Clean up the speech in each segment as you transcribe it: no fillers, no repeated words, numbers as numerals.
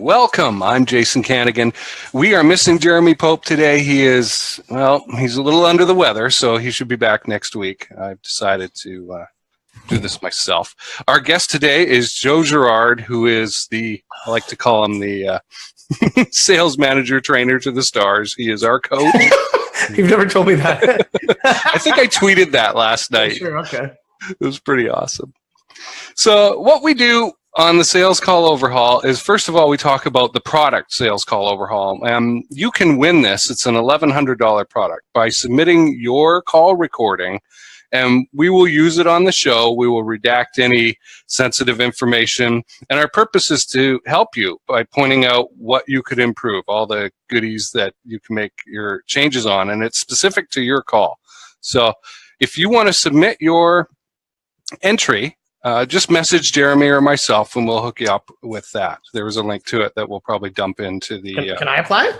Welcome. I'm Jason Canigan. We are missing Jeremy Pope today. He's a little under the weather, so he should be back next week. I've decided to do this myself. Our guest today is Joe Girard, who is I like to call him the sales manager trainer to the stars. He is our coach. You've never told me that. I think I tweeted that last night. Sure, okay. It was pretty awesome. So what we do on the Sales Call Overhaul is, first of all, we talk about the product Sales Call Overhaul. You can win this. It's an $1,100 product by submitting your call recording, and we will use it on the show. We will redact any sensitive information, and our purpose is to help you by pointing out what you could improve, all the goodies that you can make your changes on, and it's specific to your call. So if you want to submit your entry, just message Jeremy or myself, and we'll hook you up with that. There was a link to it that we'll probably dump into the... Can I apply?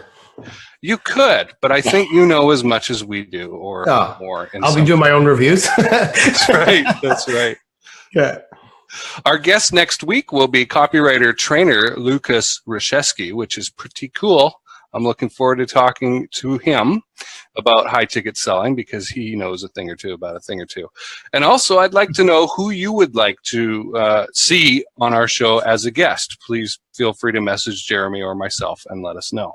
You could, but I think you know as much as we do, or more. I'll be doing my own reviews. That's right. That's right. Yeah. Our guest next week will be copywriter trainer Lucas Rashesky, which is pretty cool. I'm looking forward to talking to him about high-ticket selling because he knows a thing or two about a thing or two. And also, I'd like to know who you would like to see on our show as a guest. Please feel free to message Jeremy or myself and let us know.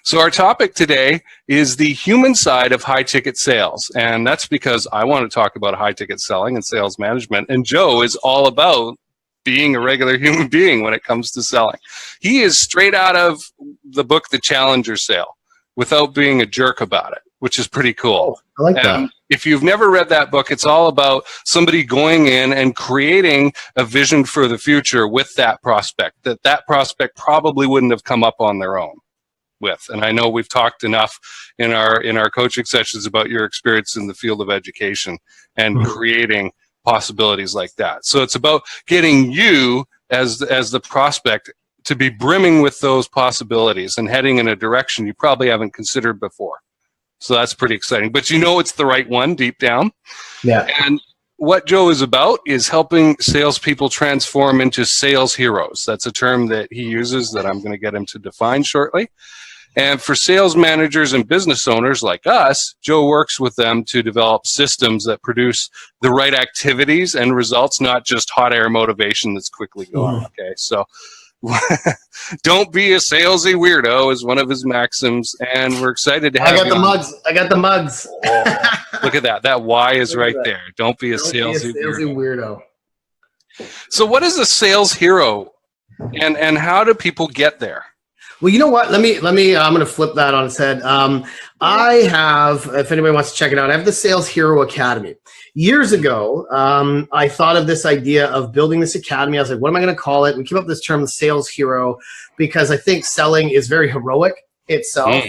So our topic today is the human side of high-ticket sales, and that's because I want to talk about high-ticket selling and sales management, and Joe is all about being a regular human being when it comes to selling. He is straight out of the book, The Challenger Sale, without being a jerk about it, which is pretty cool. Oh, I like that. If you've never read that book, it's all about somebody going in and creating a vision for the future with that prospect, that prospect probably wouldn't have come up on their own with. And I know we've talked enough in our coaching sessions about your experience in the field of education and creating possibilities like that. So it's about getting you as the prospect to be brimming with those possibilities and heading in a direction you probably haven't considered before. So that's pretty exciting. But you know it's the right one deep down. Yeah. And what Joe is about is helping salespeople transform into sales heroes. That's a term that he uses that I'm going to get him to define shortly. And for sales managers and business owners like us, Joe works with them to develop systems that produce the right activities and results, not just hot air motivation that's quickly gone. Okay, so don't be a salesy weirdo is one of his maxims, and we're excited to have you. I got the mugs. Oh, look at that. That Y is right there. Don't be a salesy weirdo. So what is a sales hero, and how do people get there? Well, you know what? Let me. I'm going to flip that on its head. I have, if anybody wants to check it out, I have the Sales Hero Academy. Years ago, I thought of this idea of building this academy. I was like, what am I going to call it? We came up with this term, the Sales Hero, because I think selling is very heroic itself.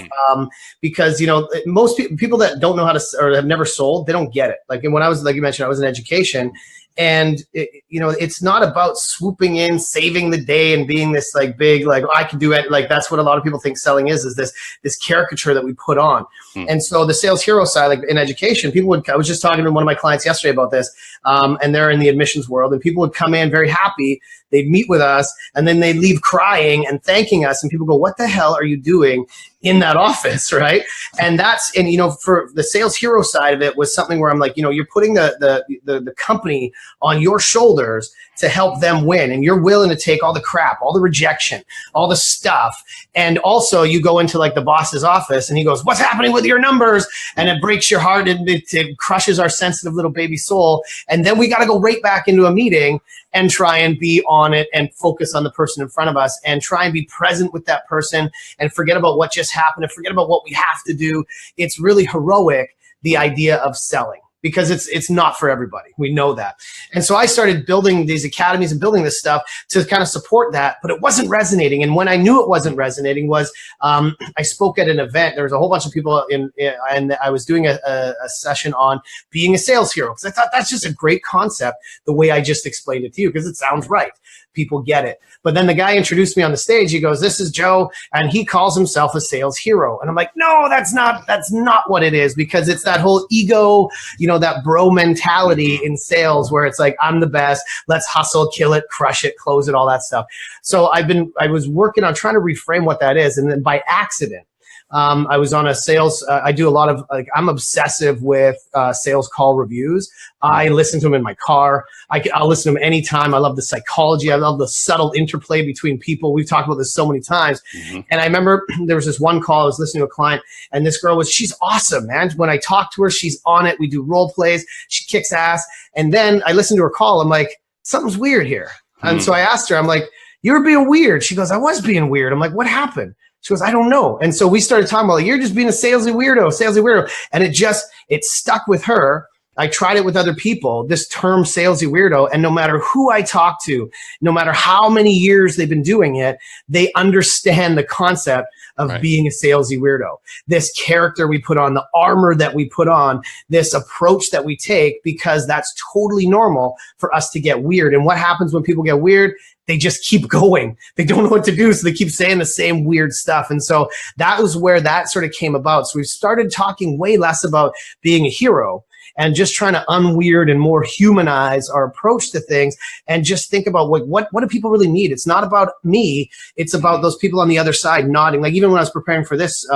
Because most people that don't know how to or have never sold, they don't get it. Like when I was, like you mentioned, I was in education. And it's not about swooping in, saving the day, and being this like big, like I can do it. Like that's what a lot of people think selling is this caricature that we put on. And so the sales hero side, like in education, I was just talking to one of my clients yesterday about this, and they're in the admissions world, and people would come in very happy. They'd meet with us, and then they'd leave crying and thanking us. And people go, "What the hell are you doing in that office?" Right? And for the sales hero side of it was something where I'm like, you're putting the company on your shoulders to help them win, and you're willing to take all the crap, all the rejection, all the stuff. And also you go into like the boss's office and he goes, "What's happening with your numbers?" And it breaks your heart and it crushes our sensitive little baby soul. And then we got to go right back into a meeting and try and be on it and focus on the person in front of us and try and be present with that person and forget about what just happened and forget about what we have to do. It's really heroic, the idea of selling, because it's not for everybody. We know that. And so I started building these academies and building this stuff to kind of support that, but it wasn't resonating. And when I knew it wasn't resonating was I spoke at an event. There was a whole bunch of people and I was doing a session on being a sales hero, because I thought that's just a great concept the way I just explained it to you, because it sounds right. People get it. But then the guy introduced me on the stage. He goes, "This is Joe, and he calls himself a sales hero." And I'm like, "No, that's not what it is," because it's that whole ego, that bro mentality in sales where it's like, I'm the best, let's hustle, kill it, crush it, close it, all that stuff. So I was working on trying to reframe what that is. And then by accident, I was on a sales, I do a lot of, I'm obsessive with sales call reviews. I listen to them in my car. I'll listen to them anytime. I love the psychology. I love the subtle interplay between people. We've talked about this so many times. And I remember there was this one call, I was listening to a client, and this girl she's awesome, man. When I talk to her, she's on it. We do role plays. She kicks ass. And then I listened to her call. I'm like, something's weird here. And so I asked her, I'm like, you were being weird. She goes, I was being weird. I'm like, what happened? She goes, I don't know. And so we started talking about, like, you're just being a salesy weirdo. And it stuck with her. I tried it with other people, this term salesy weirdo. And no matter who I talk to, no matter how many years they've been doing it, they understand the concept of being a salesy weirdo. This character we put on, the armor that we put on, this approach that we take, because that's totally normal for us to get weird. And what happens when people get weird? They just keep going. They don't know what to do, so they keep saying the same weird stuff. And so that was where that sort of came about. So we started talking way less about being a hero and just trying to unweird and more humanize our approach to things, and just think about what do people really need? It's not about me. It's about those people on the other side nodding. Like, even when I was preparing for this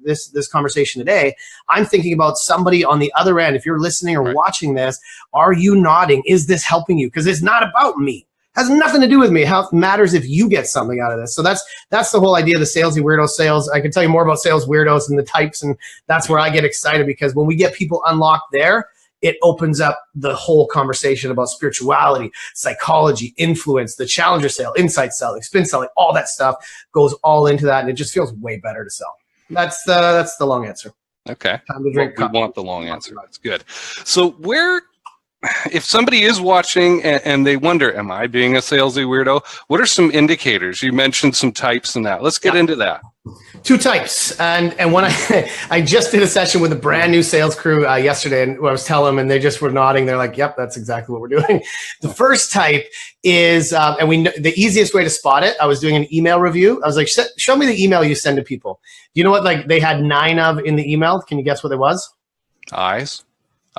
this conversation today, I'm thinking about somebody on the other end. If you're listening or watching this, are you nodding? Is this helping you? Because it's not about me. Has nothing to do with me. How it matters if you get something out of this. So that's the whole idea of the salesy weirdo sales. I can tell you more about sales weirdos and the types, and that's where I get excited, because when we get people unlocked there, it opens up the whole conversation about spirituality, psychology, influence, the challenger sale, insight selling, spin selling, all that stuff goes all into that, and it just feels way better to sell. That's the long answer. Okay. Time to drink coffee. We want the long answer. That's good. So if somebody is watching and they wonder, am I being a salesy weirdo? What are some indicators? You mentioned some types and that. Let's get into that. 2 types. And when I just did a session with a brand new sales crew yesterday, and I was telling them, and they just were nodding. They're like, yep, that's exactly what we're doing. The first type is, and we know the easiest way to spot it, I was doing an email review. I was like, show me the email you send to people. Do you know what, like, they had 9 of in the email? Can you guess what it was? Eyes.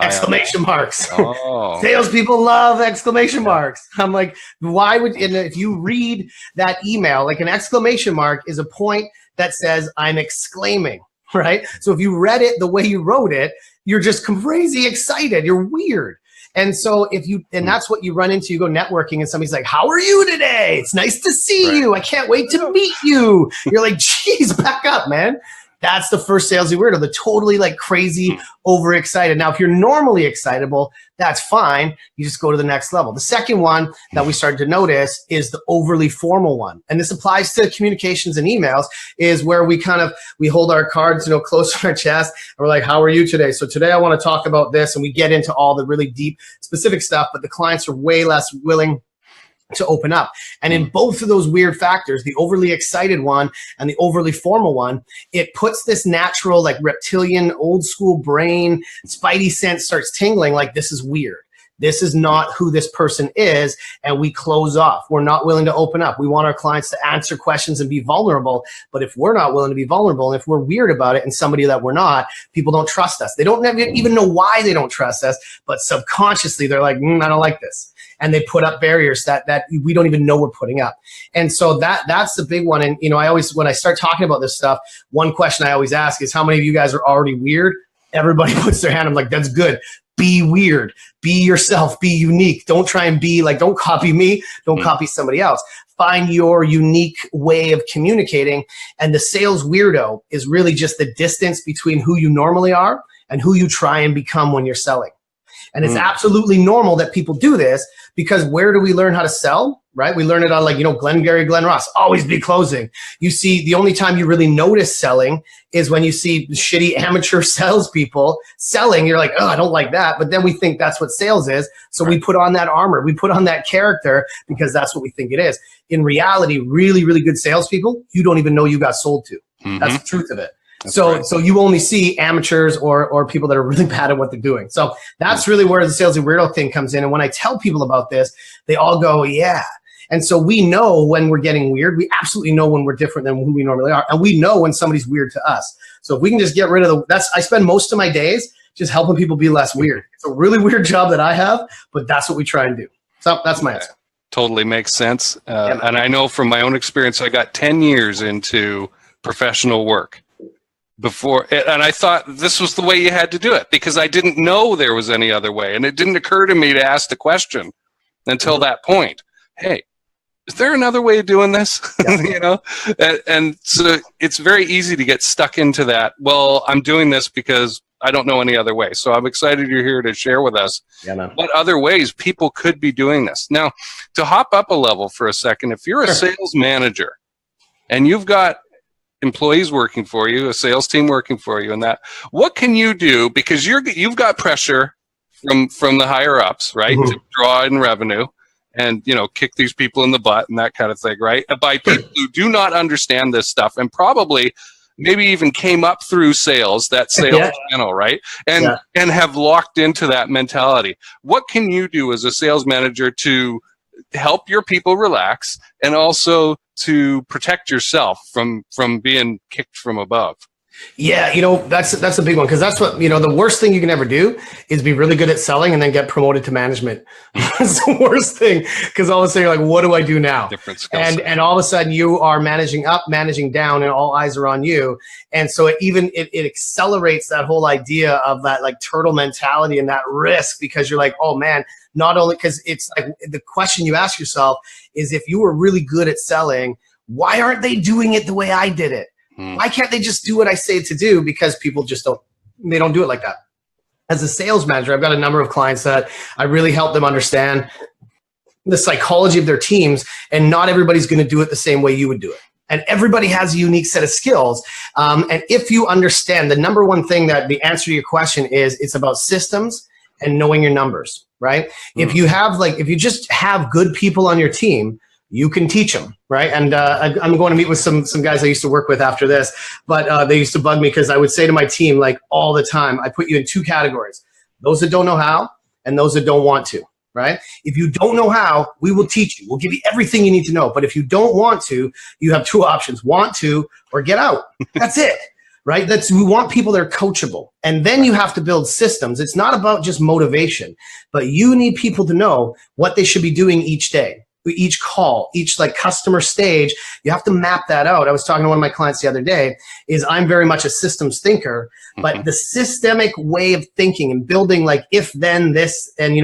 Exclamation marks. Oh. Salespeople love exclamation marks. I'm like, why would, and if you read that email, like, an exclamation mark is a point that says I'm exclaiming, right? So if you read it the way you wrote it, you're just crazy excited. You're weird. And so and that's what you run into. You go networking and somebody's like, how are you today? It's nice to see you. I can't wait to meet you. You're like, geez, back up, man. That's the first salesy weirdo, the totally like crazy, overexcited. Now, if you're normally excitable, that's fine. You just go to the next level. The second one that we started to notice is the overly formal one. And this applies to communications and emails, is where we hold our cards, close to our chest, and we're like, how are you today? So today I want to talk about this, and we get into all the really deep, specific stuff, but the clients are way less willing to open up. And in both of those weird factors, the overly excited one and the overly formal one, it puts this natural, like, reptilian, old school brain, spidey sense starts tingling, like, this is weird. This is not who this person is, and we close off. We're not willing to open up. We want our clients to answer questions and be vulnerable, but if we're not willing to be vulnerable, and if we're weird about it and somebody that we're not, people don't trust us. They don't even know why they don't trust us, but subconsciously they're like, I don't like this. And they put up barriers that we don't even know we're putting up. And so that's the big one. And, I always, when I start talking about this stuff, one question I always ask is, how many of you guys are already weird? Everybody puts their hand. I'm like, that's good. Be weird. Be yourself. Be unique. Don't try and be like, don't copy me. Don't copy somebody else. Find your unique way of communicating. And the sales weirdo is really just the distance between who you normally are and who you try and become when you're selling. And it's absolutely normal that people do this, because where do we learn how to sell, right? We learn it on, like, Glengarry Glen Ross, always be closing. You see, the only time you really notice selling is when you see shitty amateur salespeople selling. You're like, oh, I don't like that. But then we think that's what sales is. So we put on that armor. We put on that character because that's what we think it is. In reality, really, really good salespeople, you don't even know you got sold to. That's the truth of it. So you only see amateurs or people that are really bad at what they're doing. So that's really where the salesy weirdo thing comes in. And when I tell people about this, they all go, yeah. And so we know when we're getting weird. We absolutely know when we're different than who we normally are. And we know when somebody's weird to us. So if we can just get rid of I spend most of my days just helping people be less weird. It's a really weird job that I have, but that's what we try and do. So that's my answer. Totally makes sense. And I know from my own experience, I got 10 years into professional work before, and I thought this was the way you had to do it because I didn't know there was any other way. And it didn't occur to me to ask the question until that point. Hey, is there another way of doing this? Yeah. And so it's very easy to get stuck into that. Well, I'm doing this because I don't know any other way. So I'm excited you're here to share with us what other ways people could be doing this. Now, to hop up a level for a second, if you're a sales manager and you've got employees working for you, a sales team working for you, and that, what can you do? Because you've got pressure from the higher ups, right, to draw in revenue and kick these people in the butt and that kind of thing, right? By people who do not understand this stuff and probably maybe even came up through sales, that sales channel, right? And have locked into that mentality. What can you do as a sales manager to help your people relax and also to protect yourself from being kicked from above? Yeah, that's a big one because that's what, the worst thing you can ever do is be really good at selling and then get promoted to management. That's the worst thing because all of a sudden you're like, what do I do now? Different skill set. And all of a sudden you are managing up, managing down, and all eyes are on you. And so it accelerates that whole idea of that like turtle mentality and that risk because you're like, oh man, not only because it's like the question you ask yourself is if you were really good at selling, why aren't they doing it the way I did it? Why can't they just do what I say to do? Because people just don't do it like that. As a sales manager, I've got a number of clients that I really help them understand the psychology of their teams, and not everybody's going to do it the same way you would do it. And everybody has a unique set of skills. And if you understand the number one thing that the answer to your question is, it's about systems and knowing your numbers, right? If you just have good people on your team, you can teach them, right? And I'm going to meet with some guys I used to work with after this, but they used to bug me because I would say to my team, like all the time, I put you in two categories: those that don't know how and those that don't want to, right? If you don't know how, we will teach you. We'll give you everything you need to know. But if you don't want to, you have two options: want to or get out. That's it, right? We want people that are coachable. And then you have to build systems. It's not about just motivation, but you need people to know what they should be doing each day. Each call, each like customer stage, you have to map that out. I was talking to one of my clients the other day, is I'm very much a systems thinker, but the systemic way of thinking and building like if then this and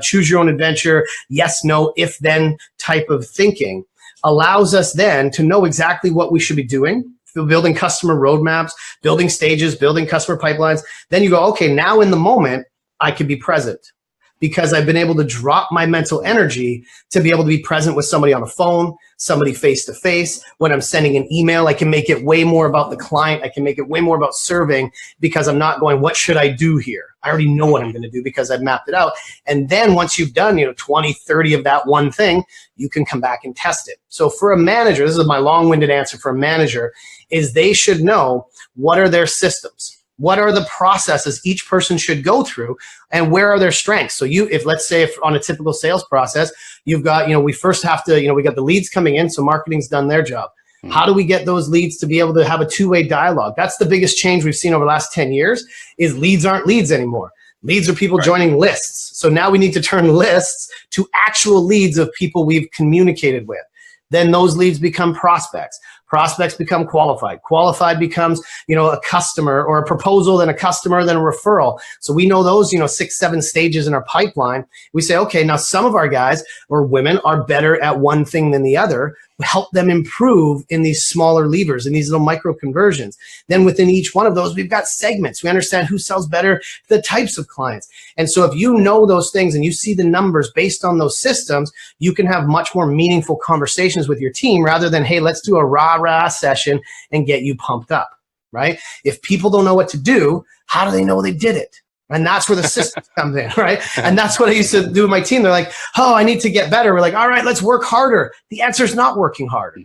choose your own adventure, yes, no, if then type of thinking allows us then to know exactly what we should be doing. Building customer roadmaps, building stages, building customer pipelines. Then you go, okay, now in the moment, I can be present, because I've been able to drop my mental energy to be able to be present with somebody on the phone, somebody face to face. When I'm sending an email, I can make it way more about the client. I can make it way more about serving because I'm not going, what should I do here? I already know what I'm going to do because I've mapped it out. And then once you've done 20, 30 of that one thing, you can come back and test it. So for a manager, this is my long-winded answer for a manager, is they should know what are their systems. What are the processes each person should go through, and where are their strengths? So if let's say if on a typical sales process, you've got, we first have to, we got the leads coming in, so marketing's done their job. How do we get those leads to be able to have a two-way dialogue? That's the biggest change we've seen over the last 10 years is leads aren't leads anymore. Leads are people joining lists. So now we need to turn lists to actual leads of people we've communicated with. Then those leads become prospects. Prospects become qualified. Qualified becomes, a customer or a proposal, then a customer, then a referral. So we know those, 6, 7 stages in our pipeline. We say, okay, now some of our guys or women are better at one thing than the other. Help them improve in these smaller levers, in these little micro conversions. Then within each one of those, we've got segments. We understand who sells better, the types of clients. And so if you know those things and you see the numbers based on those systems, you can have much more meaningful conversations with your team rather than, hey, let's do a rah-rah session and get you pumped up, right? If people don't know what to do, how do they know they did it? And that's where the systems comes in, right? And that's what I used to do with my team. They're like, oh, I need to get better. We're like, all right, let's work harder. The answer is not working harder.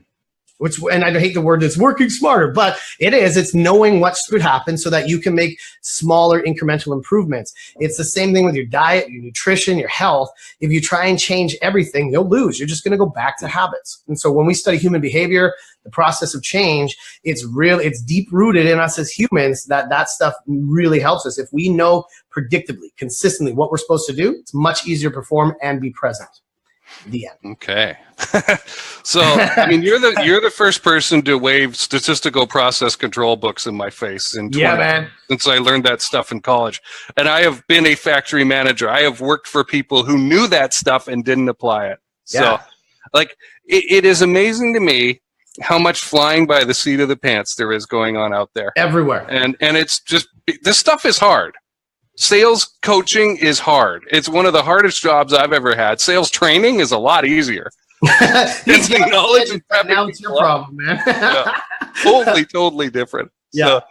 and I hate the word it's working smarter, but it is. It's knowing what should happen so that you can make smaller incremental improvements. It's the same thing with your diet, your nutrition, your health. If you try and change everything, you'll lose. You're just going to go back to habits. And so when we study human behavior, the process of change, it's deep rooted in us as humans that stuff really helps us. If we know predictably, consistently what we're supposed to do, it's much easier to perform and be present. The end. Okay. So, I mean, you're the first person to wave statistical process control books in my face since I learned that stuff in college. And I have been a factory manager. I have worked for people who knew that stuff and didn't apply it. So, like, it is amazing to me how much flying by the seat of the pants there is going on out there. Everywhere. And it's just, this stuff is hard. Sales coaching is hard. It's one of the hardest jobs I've ever had. Sales training is a lot easier. It's knowledge and prepping. Now it's your problem, man. Totally different. Yeah.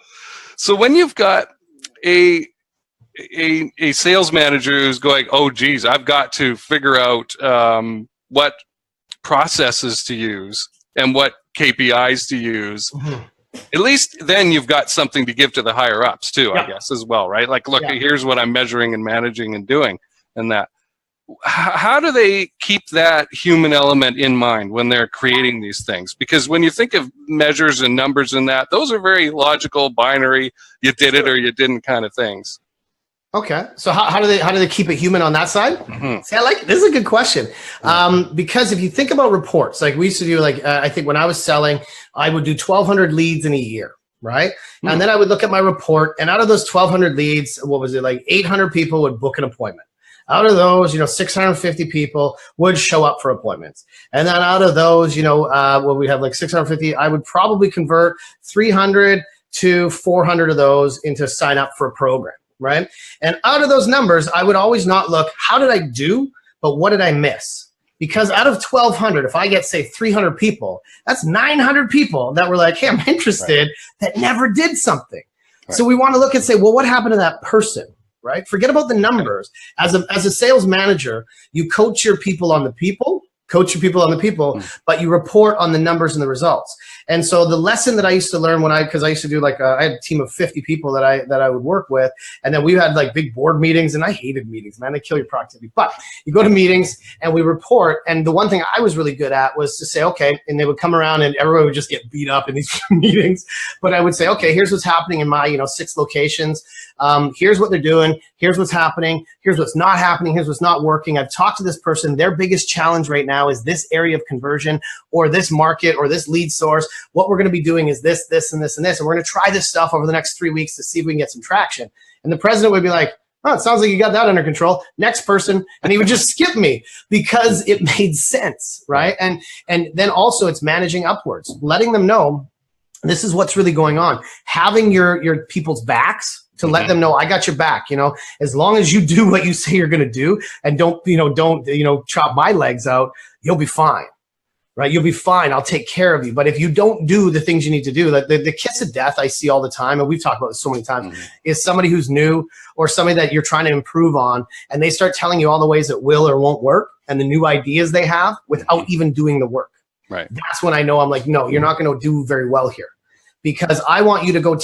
So when you've got a sales manager who's going, oh, geez, I've got to figure out what processes to use and what KPIs to use. Mm-hmm. At least then you've got something to give to the higher ups too, I guess, as well, right? Like, look, here's what I'm measuring and managing and doing and that. How do they keep that human element in mind when they're creating these things? Because when you think of measures and numbers and that, those are very logical, binary, you did it or you didn't kind of things. Okay, so how do they keep it human on that side? Mm-hmm. See, this is a good question, because if you think about reports, like we used to do, I think when I was selling, I would do 1,200 leads in a year, right? Mm-hmm. And then I would look at my report, and out of those 1,200 leads, 800 people would book an appointment. Out of those, 650 people would show up for appointments, and then out of those, we have 650, I would probably convert 300 to 400 of those into sign up for a program. Right. And out of those numbers, I would always not look, how did I do, but what did I miss? Because out of 1,200, if I get, say, 300 people, that's 900 people that were like, hey, I'm interested, that never did something. Right. So we want to look and say, well, what happened to that person? Right. Forget about the numbers. As a sales manager, you coach your people on the people. But you report on the numbers and the results. And so the lesson that I used to learn because I used to do I had a team of 50 people that I would work with, and then we had big board meetings, and I hated meetings, man. They kill your productivity. But you go to meetings and we report, and the one thing I was really good at was to say, okay, and they would come around and everyone would just get beat up in these meetings. But I would say, okay, here's what's happening in my 6 locations. Here's what they're doing. Here's what's happening. Here's what's not happening. Here's what's not working. I've talked to this person. Their biggest challenge right now is this area of conversion or this market or this lead source. What we're going to be doing is this, this, and this, and this. And we're going to try this stuff over the next 3 weeks to see if we can get some traction. And the president would be like, oh, it sounds like you got that under control. Next person. And he would just skip me because it made sense, right? And then also it's managing upwards, letting them know this is what's really going on. Having your people's backs to let them know I got your back, as long as you do what you say you're going to do and don't chop my legs out, you'll be fine, right? You'll be fine. I'll take care of you. But if you don't do the things you need to do, the kiss of death I see all the time, and we've talked about this so many times, is somebody who's new or somebody that you're trying to improve on, and they start telling you all the ways it will or won't work and the new ideas they have without even doing the work. Right. That's when I know I'm like, no, you're not going to do very well here. Because I want you to go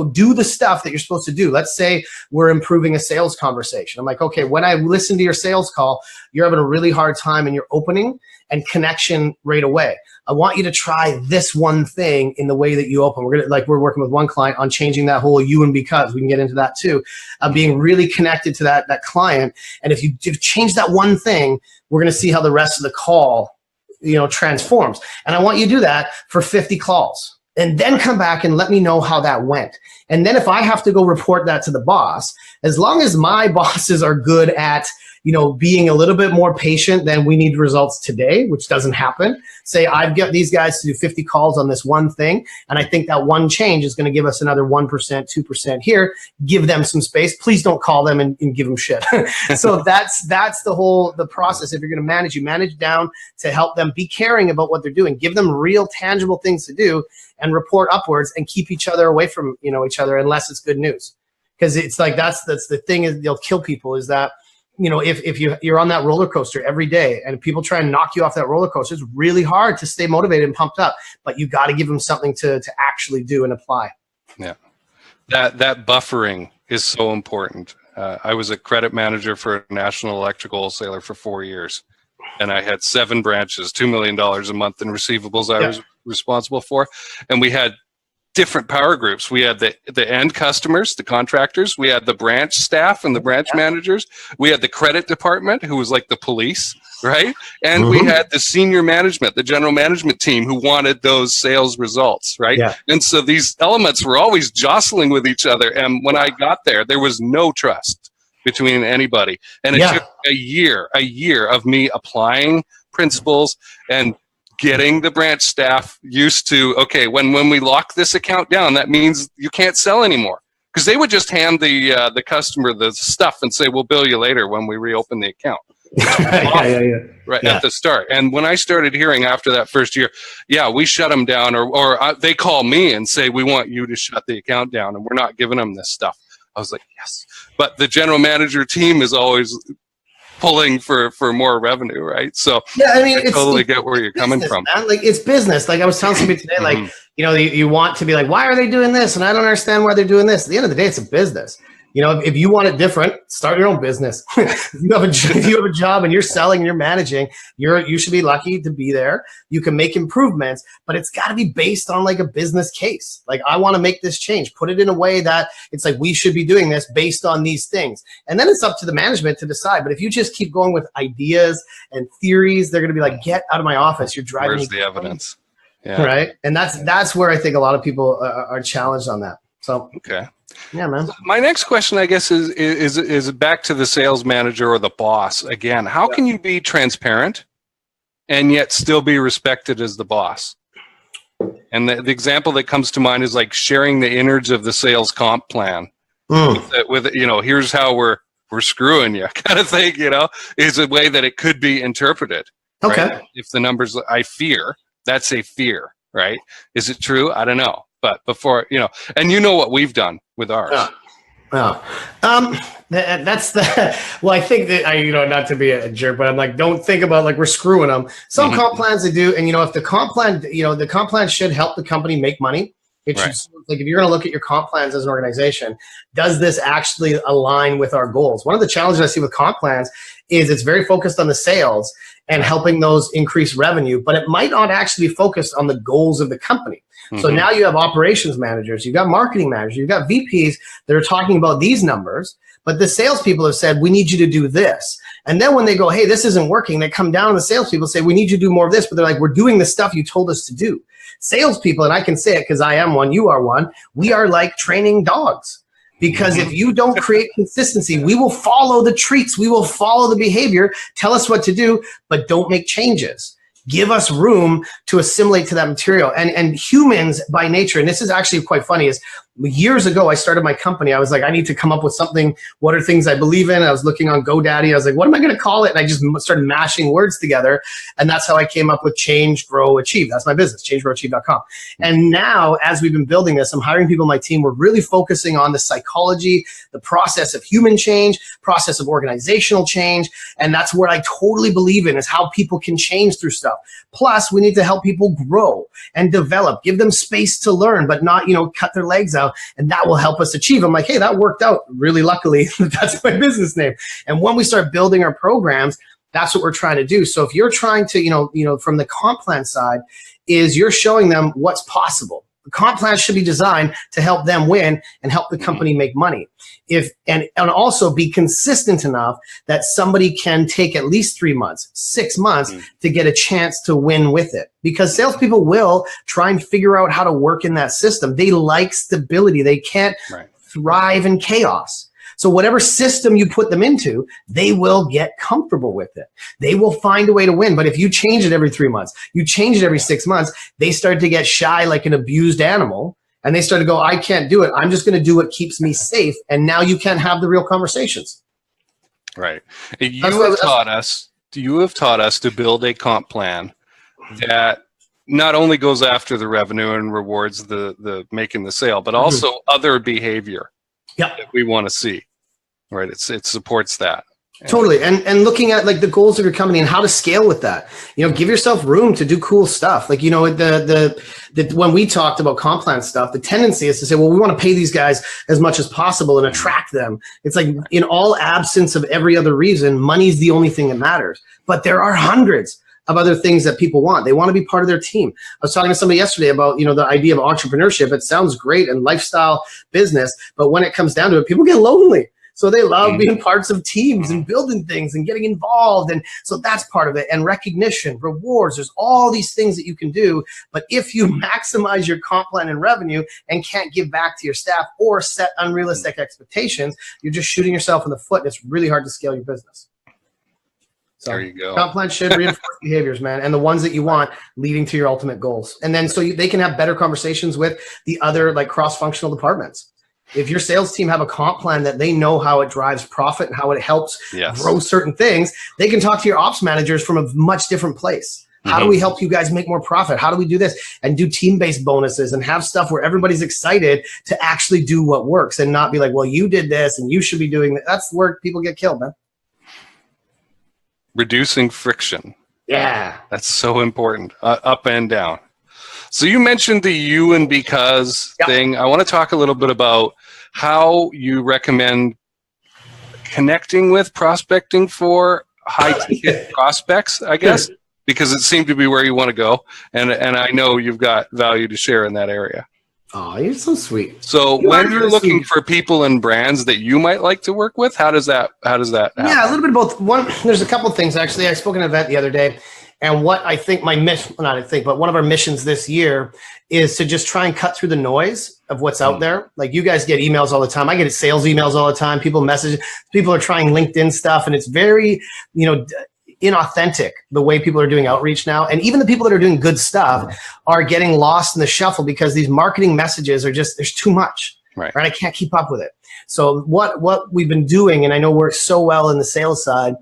do the stuff that you're supposed to do. Let's say we're improving a sales conversation. I'm like, okay, when I listen to your sales call, you're having a really hard time in your opening and connection right away. I want you to try this one thing in the way that you open. We're working with one client on changing that whole you and because. We can get into that too. Being really connected to that client. And if you change that one thing, we're going to see how the rest of the call, transforms. And I want you to do that for 50 calls. And then come back and let me know how that went. And then if I have to go report that to the boss, as long as my bosses are good at, being a little bit more patient than we need results today, which doesn't happen. Say, I've got these guys to do 50 calls on this one thing, and I think that one change is going to give us another 1%, 2% here. Give them some space. Please don't call them and give them shit. So that's the process. If you're going to manage, you manage down to help them be caring about what they're doing. Give them real, tangible things to do and report upwards and keep each other away from each other unless it's good news. Because it's that's the thing is they'll kill people is that if you're on that roller coaster every day and people try and knock you off that roller coaster, it's really hard to stay motivated and pumped up, but you got to give them something to actually do and apply. Yeah. That buffering is so important. I was a credit manager for a national electrical wholesaler for 4 years, and I had 7 branches, $2 million a month in receivables I was responsible for. And we had different power groups. We had the end customers, the contractors. We had the branch staff and the branch managers. We had the credit department, who was like the police, right? And we had the senior management, the general management team, who wanted those sales results, right? Yeah. And so these elements were always jostling with each other. And when I got there was no trust between anybody. And it took a year of me applying principles and getting the branch staff used to, okay, when we lock this account down, that means you can't sell anymore. Because they would just hand the customer the stuff and say, we'll bill you later when we reopen the account. Right at the start. And when I started hearing after that first year, we shut them down, or they call me and say, we want you to shut the account down and we're not giving them this stuff. I was like, yes. But the general manager team is always pulling for more revenue, right? So I totally get where you're coming from. Man. Like, it's business. Like I was telling somebody today, like, you want to be like, why are they doing this? And I don't understand why they're doing this. At the end of the day, it's a business. If you want it different, start your own business. If you have a job and you're selling and you're managing, you should be lucky to be there. You can make improvements, but it's got to be based on like a business case. Like, I want to make this change. Put it in a way that it's like, we should be doing this based on these things. And then it's up to the management to decide. But if you just keep going with ideas and theories, they're going to be like, get out of my office. You're driving me crazy. Where's the evidence? Yeah. Right. And that's where I think a lot of people are challenged on that. So, okay. Yeah, man. My next question, I guess, is back to the sales manager or the boss again. How can you be transparent and yet still be respected as the boss? And the example that comes to mind is like sharing the innards of the sales comp plan with here's how we're screwing you kind of thing, is a way that it could be interpreted. Okay. Right? If the numbers, I fear, that's a fear, right? Is it true? I don't know. But before, and what we've done with ours. That's well, I think that not to be a jerk, but I'm like, don't think about like we're screwing them. Some comp plans they do. And if the comp plan, the comp plan should help the company make money. It should, like, if you're going to look at your comp plans as an organization, does this actually align with our goals? One of the challenges I see with comp plans is it's very focused on the sales and helping those increase revenue, but it might not actually be focused on the goals of the company. So now you have operations managers, you've got marketing managers, you've got VPs that are talking about these numbers, but the salespeople have said, we need you to do this. And then when they go, hey, this isn't working, they come down and the salespeople say, we need you to do more of this, but they're like, we're doing the stuff you told us to do. Salespeople, and I can say it because I am one, you are one, we are like training dogs. Because if you don't create consistency, we will follow the treats, we will follow the behavior, tell us what to do, but don't make changes. Give us room to assimilate to that material. And humans by nature, and this is actually quite funny, is years ago I started my company. I was like, I need to come up with something. What are things I believe in? I was looking on GoDaddy. I was like, what am I going to call it? And I just started mashing words together. And that's how I came up with Change, Grow, Achieve. That's my business, changegrowachieve.com. And now, as we've been building this, I'm hiring people on my team. We're really focusing on the psychology, the process of human change, process of organizational change. And that's where I totally believe in, is how people can change through stuff. Plus, we need to help people grow and develop, give them space to learn, but not, cut their legs out. And that will help us achieve. I'm like, hey, that worked out really luckily. That's my business name. And when we start building our programs, that's what we're trying to do. So if you're trying to, from the comp plan side, is you're showing them what's possible. The comp plan should be designed to help them win and help the company make money. And also be consistent enough that somebody can take at least 3 months, 6 months to get a chance to win with it. Because salespeople will try and figure out how to work in that system. They like stability. They can't thrive in chaos. So whatever system you put them into, they will get comfortable with it. They will find a way to win. But if you change it every 3 months, you change it every 6 months, they start to get shy like an abused animal. And they start to go, I can't do it. I'm just going to do what keeps me safe. And now you can't have the real conversations. Right. You have taught us to build a comp plan that not only goes after the revenue and rewards the making the sale, but also other behavior that we want to see. Right. It supports that. Totally. And looking at like the goals of your company and how to scale with that, give yourself room to do cool stuff. Like, the when we talked about comp plan stuff, the tendency is to say, well, we want to pay these guys as much as possible and attract them. It's like in all absence of every other reason, money's the only thing that matters. But there are hundreds of other things that people want. They want to be part of their team. I was talking to somebody yesterday about, the idea of entrepreneurship. It sounds great and lifestyle business, but when it comes down to it, people get lonely. So they love being parts of teams and building things and getting involved. And so that's part of it. And recognition, rewards, there's all these things that you can do. But if you maximize your comp plan and revenue and can't give back to your staff or set unrealistic expectations, you're just shooting yourself in the foot. And it's really hard to scale your business. So there you go. Comp plan should reinforce behaviors, man, and the ones that you want leading to your ultimate goals. And then they can have better conversations with the other like cross-functional departments. If your sales team have a comp plan that they know how it drives profit and how it helps grow certain things, they can talk to your ops managers from a much different place. How do we help you guys make more profit? How do we do this? And do team-based bonuses and have stuff where everybody's excited to actually do what works and not be like, well, you did this and you should be doing that. That's where people get killed, man. Reducing friction. Yeah. That's so important, up and down. So you mentioned the you and because thing. I want to talk a little bit about how you recommend connecting with prospecting for high-ticket prospects, I guess, because it seemed to be where you want to go. And I know you've got value to share in that area. Oh, you're so sweet. So when you're looking for people and brands that you might like to work with, how does that happen? Yeah, a little bit of both. There's a couple of things, actually. I spoke at an event the other day. And what I think my mission, not I think, but one of our missions this year is to just try and cut through the noise of what's out there. Like you guys get emails all the time. I get sales emails all the time. People message, people are trying LinkedIn stuff. And it's very, inauthentic the way people are doing outreach now. And even the people that are doing good stuff are getting lost in the shuffle because these marketing messages are just, there's too much. Right? I can't keep up with it. So what we've been doing, and I know works so well in the sales side,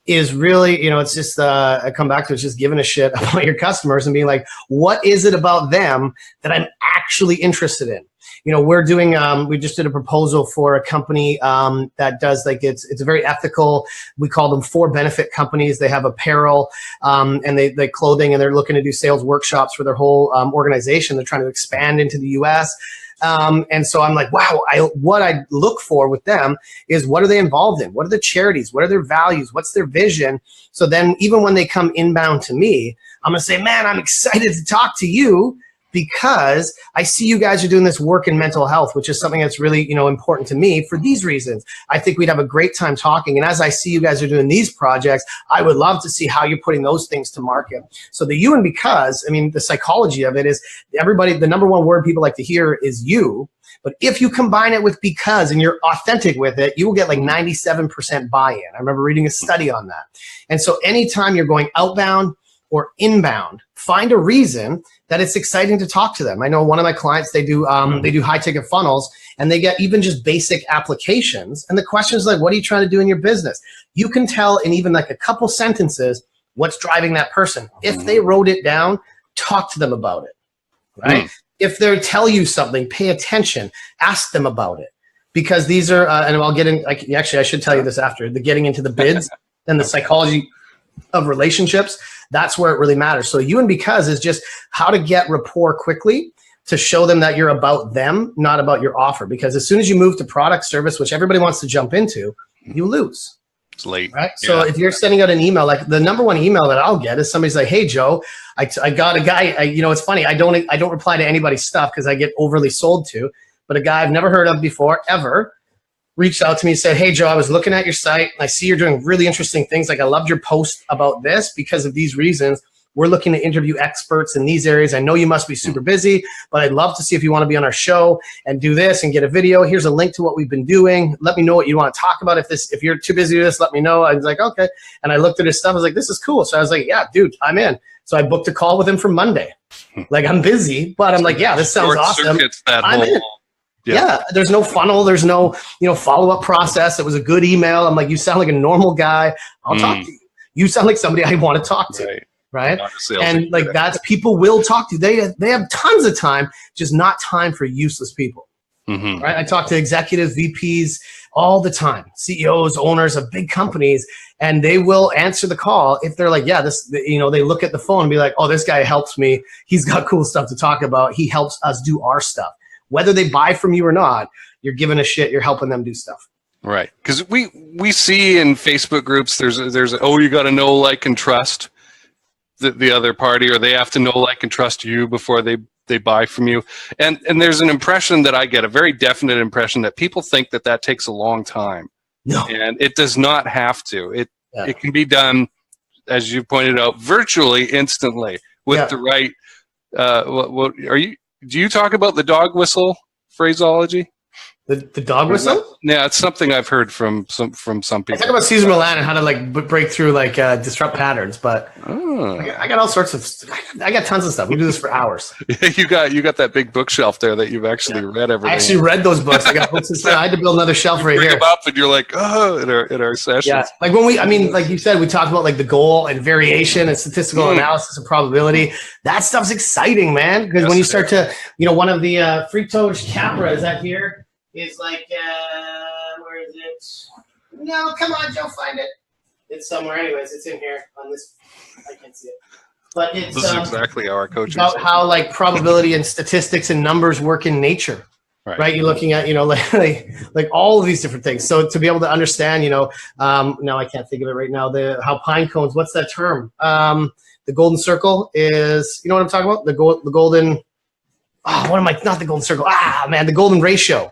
is really, it's just, I come back to it's just giving a shit about your customers and being like, what is it about them that I'm actually interested in? We're doing, we just did a proposal for a company that does like, it's a very ethical, we call them for benefit companies. They have apparel and they clothing, and they're looking to do sales workshops for their whole organization. They're trying to expand into the US. And so I'm like, wow, what I look for with them is what are they involved in? What are the charities? What are their values? What's their vision? So then even when they come inbound to me, I'm going to say, man, I'm excited to talk to you because I see you guys are doing this work in mental health, which is something that's really, important to me for these reasons. I think we'd have a great time talking. And as I see you guys are doing these projects, I would love to see how you're putting those things to market. So the you and because, the psychology of it is the number one word people like to hear is you. But if you combine it with because and you're authentic with it, you will get like 97% buy-in. I remember reading a study on that. And so anytime you're going outbound or inbound, find a reason that it's exciting to talk to them. I know one of my clients, they do high ticket funnels, and they get even just basic applications. And the question is like, what are you trying to do in your business? You can tell in even like a couple sentences what's driving that person. If they wrote it down, talk to them about it, right? If they tell you something, pay attention, ask them about it. Because these are, and I'll get in, actually I should tell you this after, the getting into the bids and the psychology of relationships. That's where it really matters. So you and because is just how to get rapport quickly to show them that you're about them, not about your offer. Because as soon as you move to product service, which everybody wants to jump into, you lose. It's late. Right? So if you're sending out an email, like the number one email that I'll get is somebody's like, hey, Joe, I got a guy, it's funny. I don't reply to anybody's stuff because I get overly sold to, but a guy I've never heard of before, ever, reached out to me and said, hey, Joe, I was looking at your site. And I see you're doing really interesting things. Like I loved your post about this because of these reasons. We're looking to interview experts in these areas. I know you must be super busy, but I'd love to see if you want to be on our show and do this and get a video. Here's a link to what we've been doing. Let me know what you want to talk about. If you're too busy with this, let me know. I was like, okay. And I looked at his stuff. I was like, this is cool. So I was like, yeah, dude, I'm in. So I booked a call with him for Monday. Like I'm busy, but I'm like, yeah, this sounds awesome. I'm in. Yeah, there's no funnel. There's no, follow-up process. It was a good email. I'm like, you sound like a normal guy. I'll talk to you. You sound like somebody I want to talk to. Right. And like that's people will talk to you. They have tons of time, just not time for useless people. Right. I talk to executives, VPs all the time. CEOs, owners of big companies, and they will answer the call if they're like, yeah, this, you know, they look at the phone and be like, oh, this guy helps me. He's got cool stuff to talk about. He helps us do our stuff. Whether they buy from you or not, you're giving a shit. You're helping them do stuff. Right. Because we see in Facebook groups, there's you got to know, like, and trust the other party, or they have to know, like, and trust you before they buy from you. And there's an impression that I get, a very definite impression, that people think that takes a long time. No. And it does not have to. It can be done, as you pointed out, virtually instantly with the right do you talk about the dog whistle phraseology? The dog whistle? Yeah, it's something I've heard from some people. I talk about Caesar Milan and how to like break through, like disrupt patterns, but I got all sorts of. I got tons of stuff. We do this for hours. Yeah, you got that big bookshelf there that you've actually read everything. I actually read those books. I got books. I had to build another shelf right here. Bring them up, and you're like, oh, in our sessions. Yeah, like like you said, we talked about like the goal and variation and statistical analysis and probability. That stuff's exciting, man. Because when you start to, one of the free-toed Capra is that here. Is like, where is it? No, come on, Joe, find it. It's somewhere. Anyways, it's in here on this. I can't see it. But it's this is exactly how our coaches about how like probability and statistics and numbers work in nature. Right? You're looking at, like all of these different things. So to be able to understand, now I can't think of it right now. How pine cones. What's that term? The golden circle is. You know what I'm talking about? The golden. Oh, what am I? Not the golden circle. The golden ratio.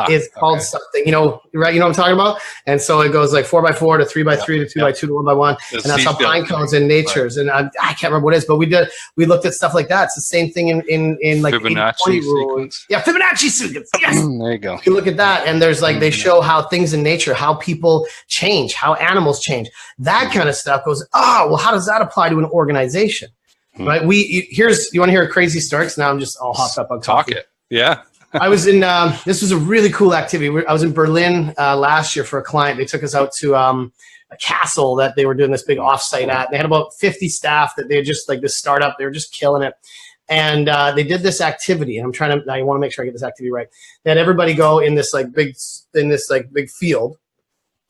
Is called something, right? You know what I'm talking about? And so it goes like 4x4 to 3x3 to 2x2 to 1x1. And that's how pine cones in natures. Right. And I can't remember what it is, but we looked at stuff like that. It's the same thing in like Fibonacci sequence. Yeah, Fibonacci sequence. Yes. There you go. You look at that, and there's like they show how things in nature, how people change, how animals change. That kind of stuff goes, well, how does that apply to an organization? Right? You want to hear a crazy story? Because now I'm just all hopped up on coffee. Talk it. Yeah. I was in, this was a really cool activity. I was in Berlin last year for a client. They took us out to a castle that they were doing this big offsite at. They had about 50 staff that they had just like this startup. They were just killing it. And they did this activity. And I want to make sure I get this activity right. They had everybody go in this big field.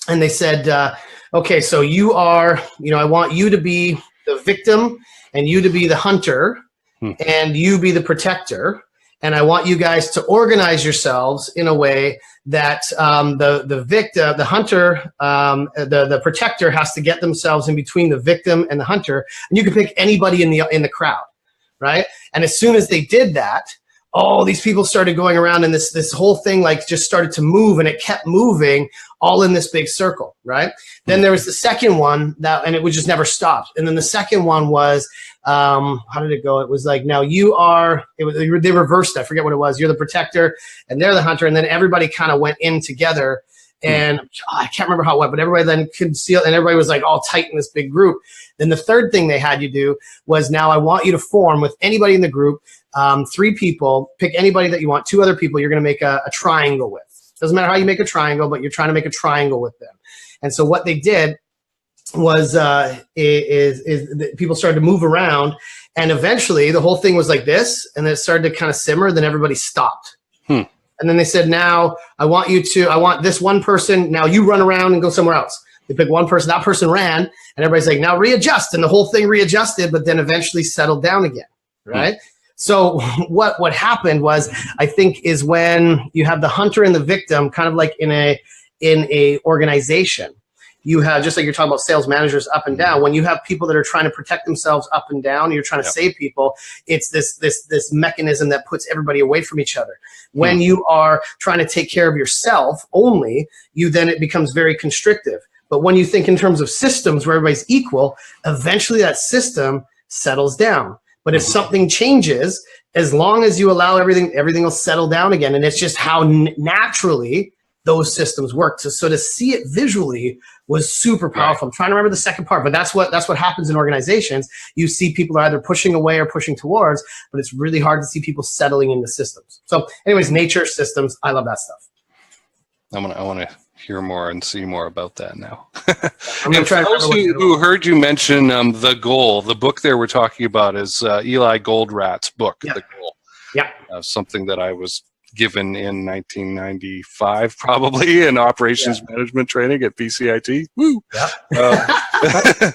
And they said, okay, so you are, I want you to be the victim and you to be the hunter and you be the protector. And I want you guys to organize yourselves in a way that the victim, the hunter, the protector has to get themselves in between the victim and the hunter. And you can pick anybody in the crowd, right? And as soon as they did that, all these people started going around, and this whole thing like just started to move, and it kept moving all in this big circle, right? Then there was the second one and it would just never stop. And then the second one was, how did it go? It was like, now they reversed it. I forget what it was. You're the protector and they're the hunter. And then everybody kind of went in together, and I can't remember how it went, but everybody then could see it, and everybody was like all tight in this big group. Then the third thing they had you do was, now I want you to form with anybody in the group, 3 people, pick anybody that you want, 2 other people you're going to make a triangle with. Doesn't matter how you make a triangle, but you're trying to make a triangle with them. And so what they did was people started to move around, and eventually the whole thing was like this, and then it started to kind of simmer. Then everybody stopped. And then they said, now I want this one person, now you run around and go somewhere else. They picked one person, that person ran, and everybody's like, now readjust. And the whole thing readjusted, but then eventually settled down again, right? So what happened was, I think, is when you have the hunter and the victim kind of like in a organization. You have, just like you're talking about sales managers up and down, when you have people that are trying to protect themselves up and down, you're trying to save people, it's this mechanism that puts everybody away from each other. When you are trying to take care of yourself only, it becomes very constrictive. But when you think in terms of systems where everybody's equal, eventually that system settles down. But if something changes, as long as you allow everything will settle down again. And it's just how naturally those systems work. So to see it visually was super powerful. I'm trying to remember the second part, but that's what happens in organizations. You see people are either pushing away or pushing towards, but it's really hard to see people settling into systems. So anyways, nature, systems, I love that stuff. I want to hear more and see more about that now. I'm going to try those who heard you mention The Goal, the book there we're talking about is Eli Goldrat's book, The Goal. Yeah. Something that I was given in 1995, probably in operations management training at BCIT. Woo! Yeah.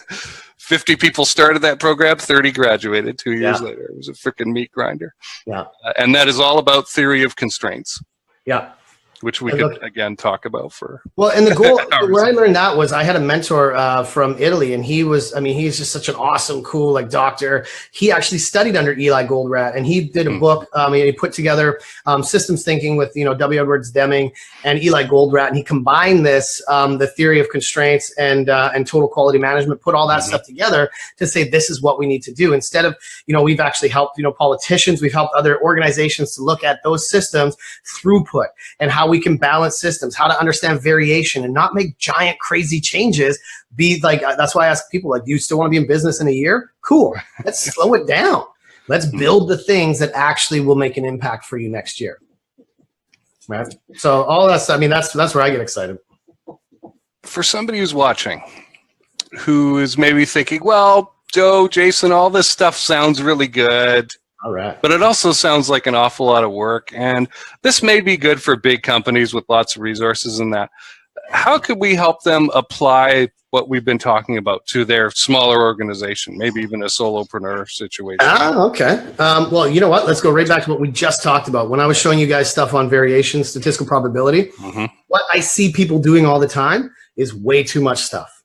50 people started that program, 30 graduated 2 years later. It was a freaking meat grinder. Yeah. And that is all about theory of constraints. Yeah. Which we could, again, talk about for well, and the goal, where I learned that was I had a mentor from Italy, and he's just such an awesome, cool, like doctor. He actually studied under Eli Goldratt, and he did a book. He put together systems thinking with, W. Edwards Deming and Eli Goldratt, and he combined this, the theory of constraints and total quality management, put all that stuff together to say, this is what we need to do. Instead of, we've actually helped, politicians, we've helped other organizations to look at those systems, throughput, and how we can balance systems, how to understand variation and not make giant crazy changes. Be like, that's why I ask people, like, do you still want to be in business in a year? Cool. Let's slow it down. Let's build the things that actually will make an impact for you next year. Right. So all that's, that's where I get excited. For somebody who's watching, who is maybe thinking, well, Joe, Jason, all this stuff sounds really good. All right. But it also sounds like an awful lot of work. And this may be good for big companies with lots of resources and that. How could we help them apply what we've been talking about to their smaller organization, maybe even a solopreneur situation? Okay. Well, you know what? Let's go right back to what we just talked about. When I was showing you guys stuff on variation, statistical probability, what I see people doing all the time is way too much stuff.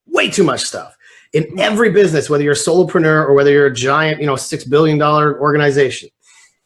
Way too much stuff. In every business, whether you're a solopreneur or whether you're a giant, $6 billion organization,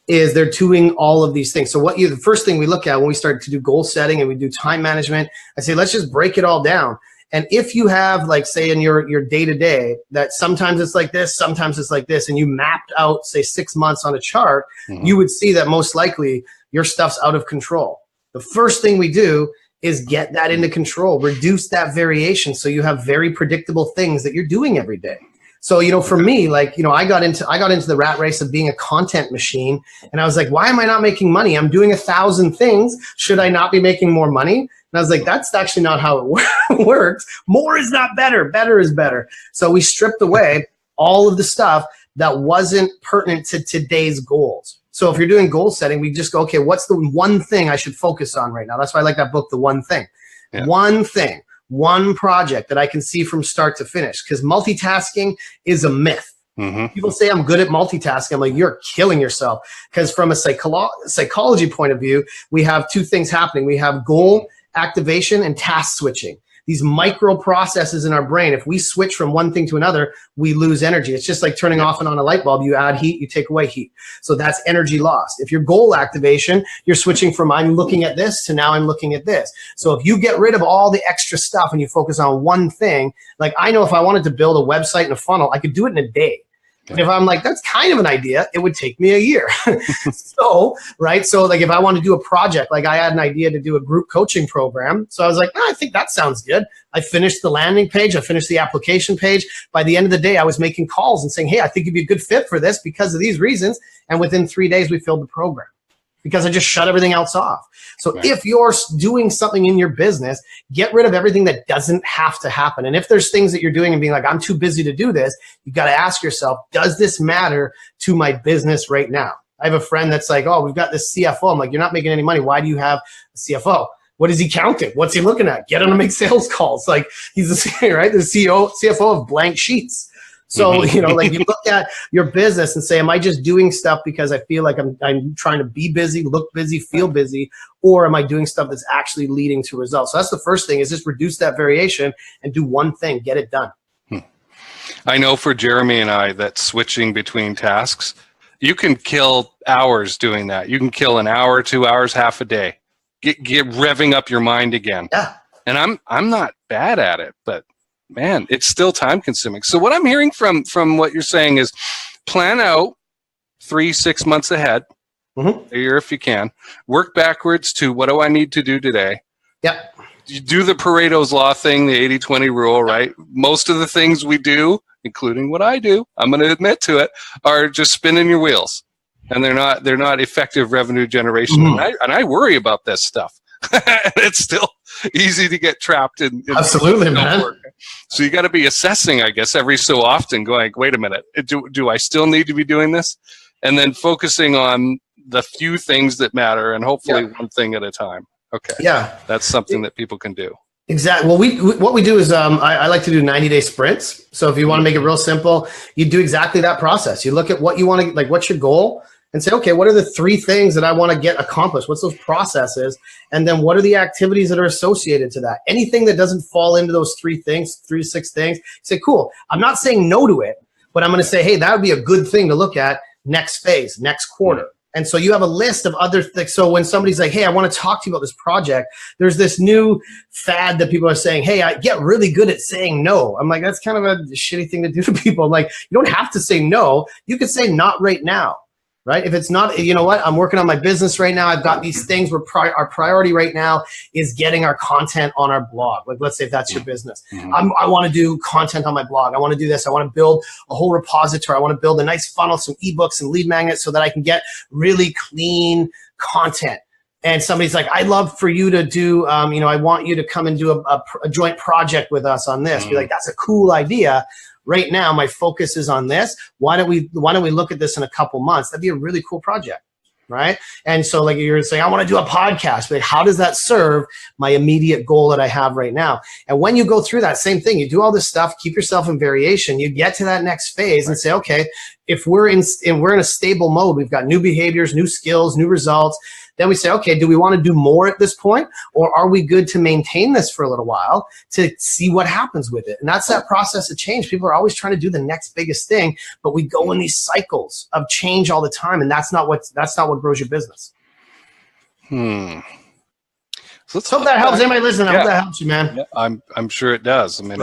is they're doing all of these things. So the first thing we look at when we start to do goal setting and we do time management, I say, let's just break it all down. And if you have, like, say in your day-to-day, that sometimes it's like this, sometimes it's like this, and you mapped out, say, 6 months on a chart, you would see that most likely your stuff's out of control. The first thing we do is get that into control, reduce that variation so you have very predictable things that you're doing every day. So, for me, like, I got into the rat race of being a content machine, and I was like, why am I not making money? I'm doing 1,000 things. Should I not be making more money? And I was like, that's actually not how it works. More is not better. Better is better. So we stripped away all of the stuff that wasn't pertinent to today's goals. So if you're doing goal setting, we just go, okay, what's the one thing I should focus on right now? That's why I like that book, The One Thing. Yeah. One thing, one project that I can see from start to finish, because multitasking is a myth. People say I'm good at multitasking. I'm like, you're killing yourself. Because from a psychology point of view, we have two things happening. We have goal activation and task switching. These micro processes in our brain, if we switch from one thing to another, we lose energy. It's just like turning off and on a light bulb. You add heat, you take away heat. So that's energy lost. If you're goal activation, you're switching from I'm looking at this to now I'm looking at this. So if you get rid of all the extra stuff and you focus on one thing, like I know if I wanted to build a website and a funnel, I could do it in a day. And if I'm like, that's kind of an idea, it would take me a year. So like if I want to do a project, like I had an idea to do a group coaching program. So I was like, I think that sounds good. I finished the landing page. I finished the application page. By the end of the day, I was making calls and saying, hey, I think you'd be a good fit for this because of these reasons. And within 3 days, we filled the program because I just shut everything else off. So if you're doing something in your business, get rid of everything that doesn't have to happen. And if there's things that you're doing and being like, I'm too busy to do this, you got to ask yourself, does this matter to my business right now? I have a friend that's like, oh, we've got this CFO. I'm like, you're not making any money. Why do you have a CFO? What is he counting? What's he looking at? Get him to make sales calls. Like he's the CFO of blank sheets. So, like you look at your business and say, am I just doing stuff because I feel like I'm trying to be busy, look busy, feel busy, or am I doing stuff that's actually leading to results? So that's the first thing, is just reduce that variation and do one thing, get it done. I know for Jeremy and I that switching between tasks, you can kill hours doing that. You can kill an hour, 2 hours, half a day. Get revving up your mind again. Yeah. And I'm not bad at it, but man, it's still time consuming. So what I'm hearing from what you're saying is plan out 3-6 months ahead, a year if you can. Work backwards to what do I need to do today? Yep. You do the Pareto's Law thing, the 80-20 rule, right? Most of the things we do, including what I do, I'm going to admit to it, are just spinning your wheels. And they're not effective revenue generation. And I worry about this stuff. It's still easy to get trapped in absolutely, man. Work. So you got to be assessing, I guess, every so often, going, wait a minute, do I still need to be doing this? And then focusing on the few things that matter, and hopefully one thing at a time. Okay. Yeah. That's something that people can do. Exactly. Well, what we do is I like to do 90-day sprints. So if you want to make it real simple, you do exactly that process. You look at what you want to, like, what's your goal, and say, okay, what are the 3 things that I want to get accomplished? What's those processes? And then what are the activities that are associated to that? Anything that doesn't fall into those 3 things, 3 to 6 things, say, cool. I'm not saying no to it, but I'm going to say, hey, that would be a good thing to look at next phase, next quarter. And so you have a list of other things. So when somebody's like, hey, I want to talk to you about this project, there's this new fad that people are saying, hey, I get really good at saying no. I'm like, that's kind of a shitty thing to do to people. I'm like, you don't have to say no. You could say not right now, right? If it's not, you know what, I'm working on my business right now. I've got these things where our priority right now is getting our content on our blog. Like, let's say if that's your business. I want to do content on my blog. I want to do this. I want to build a whole repository. I want to build a nice funnel, some ebooks and lead magnets so that I can get really clean content. And somebody's like, I'd love for you to do, I want you to come and do a joint project with us on this. Be like, that's a cool idea. Right now, my focus is on this. Why don't we look at this in a couple months? That'd be a really cool project, right? And so, like, you're saying, I want to do a podcast. But how does that serve my immediate goal that I have right now? And when you go through that same thing, you do all this stuff, keep yourself in variation. You get to that next phase and say, okay, if we're in a stable mode, we've got new behaviors, new skills, new results. Then we say, okay, do we want to do more at this point? Or are we good to maintain this for a little while to see what happens with it? And that's that process of change. People are always trying to do the next biggest thing, but we go in these cycles of change all the time. And that's not what grows your business. So let's hope that helps. Anybody listening? I hope that helps you, man. Yeah, I'm sure it does. I mean,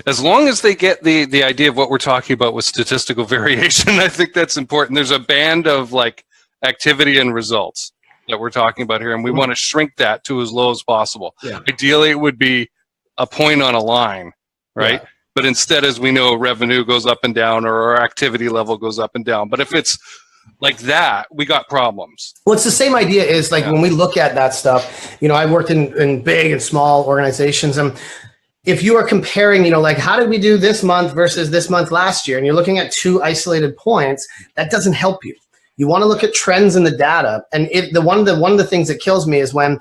as long as they get the idea of what we're talking about with statistical variation, I think that's important. There's a band of like activity and results that we're talking about here, and we want to shrink that to as low as possible. Ideally, it would be a point on a line, right? But instead, as we know, revenue goes up and down, or our activity level goes up and down. But if it's like that, we got problems. Well, it's the same idea is like when we look at that stuff, I worked in big and small organizations, and if you are comparing, like, how did we do this month versus this month last year, and you're looking at 2 isolated points, that doesn't help you. You want to look at trends in the data, and one of the things that kills me is when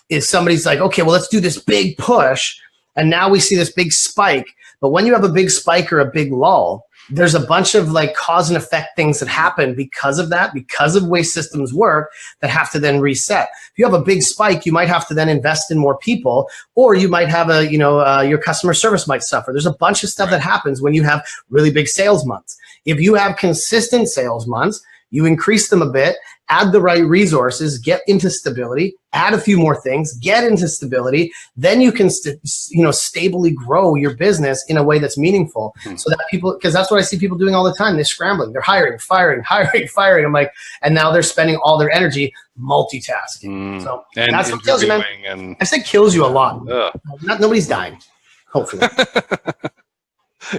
is somebody's like, okay, well, let's do this big push, and now we see this big spike. But when you have a big spike or a big lull, there's a bunch of like cause and effect things that happen because of that, because of the way systems work, that have to then reset. If you have a big spike, you might have to then invest in more people, or you might have your customer service might suffer. There's a bunch of stuff that happens when you have really big sales months. If you have consistent sales months, you increase them a bit, add the right resources, get into stability, add a few more things, get into stability, then you can stably grow your business in a way that's meaningful. So that people, because that's what I see people doing all the time. They're scrambling, they're hiring, firing. I'm like, and now they're spending all their energy multitasking. So that's what kills you, man. I said kills you a lot. Nobody's dying, hopefully.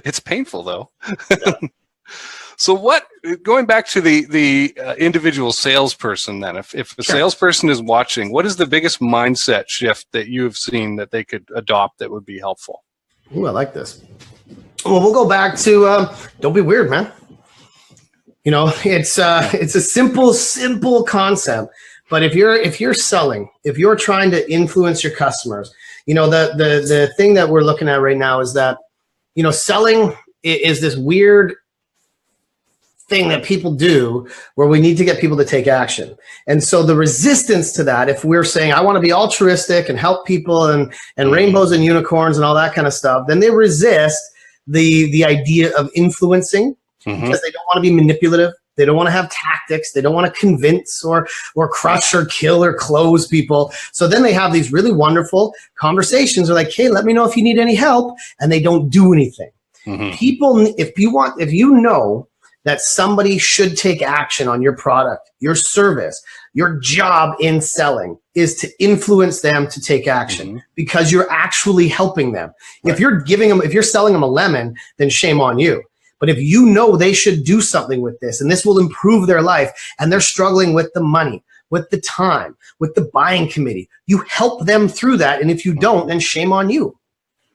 It's painful though. So going back to the individual salesperson then, if a salesperson is watching, what is the biggest mindset shift that you've seen that they could adopt that would be helpful? Ooh, I like this. Well, we'll go back to don't be weird, man. It's a simple concept, but if you're selling, if you're trying to influence your customers, the thing that we're looking at right now is that selling is this weird thing that people do where we need to get people to take action. And so the resistance to that, if we're saying, I want to be altruistic and help people and rainbows and unicorns and all that kind of stuff, then they resist the idea of influencing because they don't want to be manipulative. They don't want to have tactics. They don't want to convince or crush or kill or close people. So then they have these really wonderful conversations. They're like, hey, let me know if you need any help. And they don't do anything. People, if you know that somebody should take action on your product, your service, your job in selling is to influence them to take action because you're actually helping them. Right. If you're selling them a lemon, then shame on you. But if you know they should do something with this and this will improve their life and they're struggling with the money, with the time, with the buying committee, you help them through that. And if you don't, then shame on you.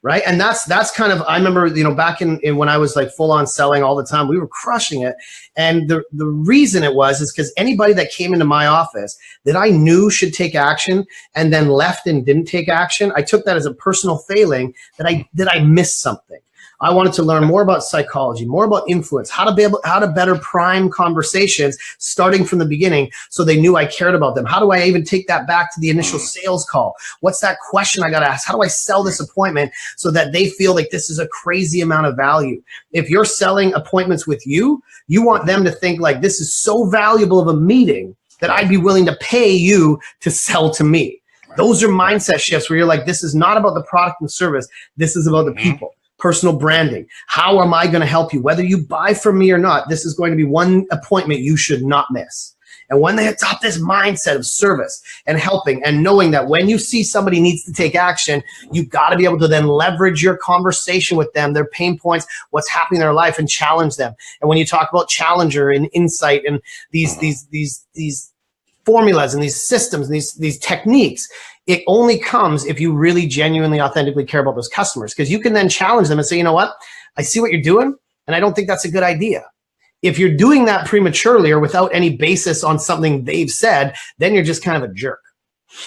right? And that's kind of, I remember, you know, back in when I was like full on selling all the time, we were crushing it. And the reason it was is because anybody that came into my office that I knew should take action and then left and didn't take action, I took that as a personal failing that I missed something. I wanted to learn more about psychology, more about influence, how to better prime conversations starting from the beginning so they knew I cared about them. How do I even take that back to the initial sales call? What's that question I got to ask? How do I sell this appointment so that they feel like this is a crazy amount of value? If you're selling appointments with you, you want them to think like this is so valuable of a meeting that I'd be willing to pay you to sell to me. Those are mindset shifts where you're like, this is not about the product and service. This is about the people. Personal branding. How am I going to help you? Whether you buy from me or not, this is going to be one appointment you should not miss. And when they adopt this mindset of service and helping and knowing that when you see somebody needs to take action, you've got to be able to then leverage your conversation with them, their pain points, what's happening in their life, and challenge them. And when you talk about challenger and insight and these formulas and these systems and these techniques, it only comes if you really genuinely, authentically care about those customers, because you can then challenge them and say, you know what, I see what you're doing, and I don't think that's a good idea. If you're doing that prematurely or without any basis on something they've said, then you're just kind of a jerk,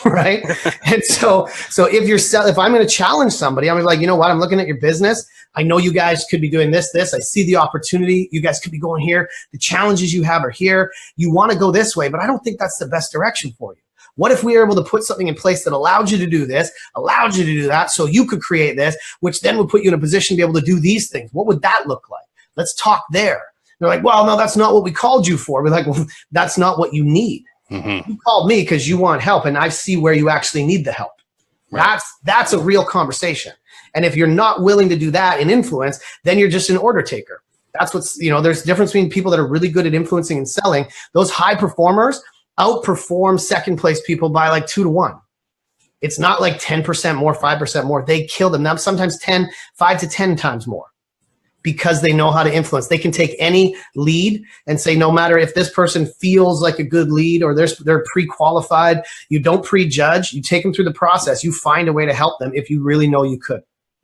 right? And so if I'm going to challenge somebody, I'm like, you know what, I'm looking at your business. I know you guys could be doing this. I see the opportunity. You guys could be going here. The challenges you have are here. You want to go this way, but I don't think that's the best direction for you. What if we were able to put something in place that allowed you to do this, allowed you to do that, so you could create this, which then would put you in a position to be able to do these things? What would that look like? Let's talk there. They're like, well, no, that's not what we called you for. We're like, well, that's not what you need. Mm-hmm. You called me because you want help, and I see where you actually need the help. Right. That's a real conversation. And if you're not willing to do that in influence, then you're just an order taker. That's what's, there's a difference between people that are really good at influencing and selling. Those high performers outperform second place people by like 2 to 1. It's not like 10% more, 5% more. They kill them. Now, sometimes 5 to 10 times more, because they know how to influence. They can take any lead and say, no matter if this person feels like a good lead or they're pre-qualified, you don't prejudge. You take them through the process. You find a way to help them if you really know you could.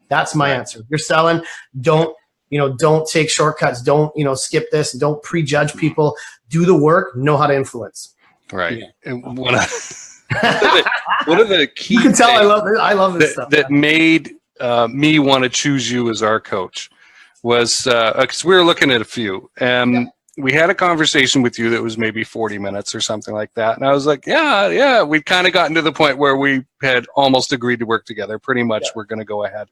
That's my answer. You're selling. Don't take shortcuts. Don't, skip this. Don't prejudge people. Do the work. Know how to influence. Right. Yeah. And one of the key you can tell I love this stuff. That made me want to choose you as our coach was because we were looking at a few. We had a conversation with you that was maybe 40 minutes or something like that. And I was like, yeah, we'd kind of gotten to the point where we had almost agreed to work together. Pretty much we're going to go ahead.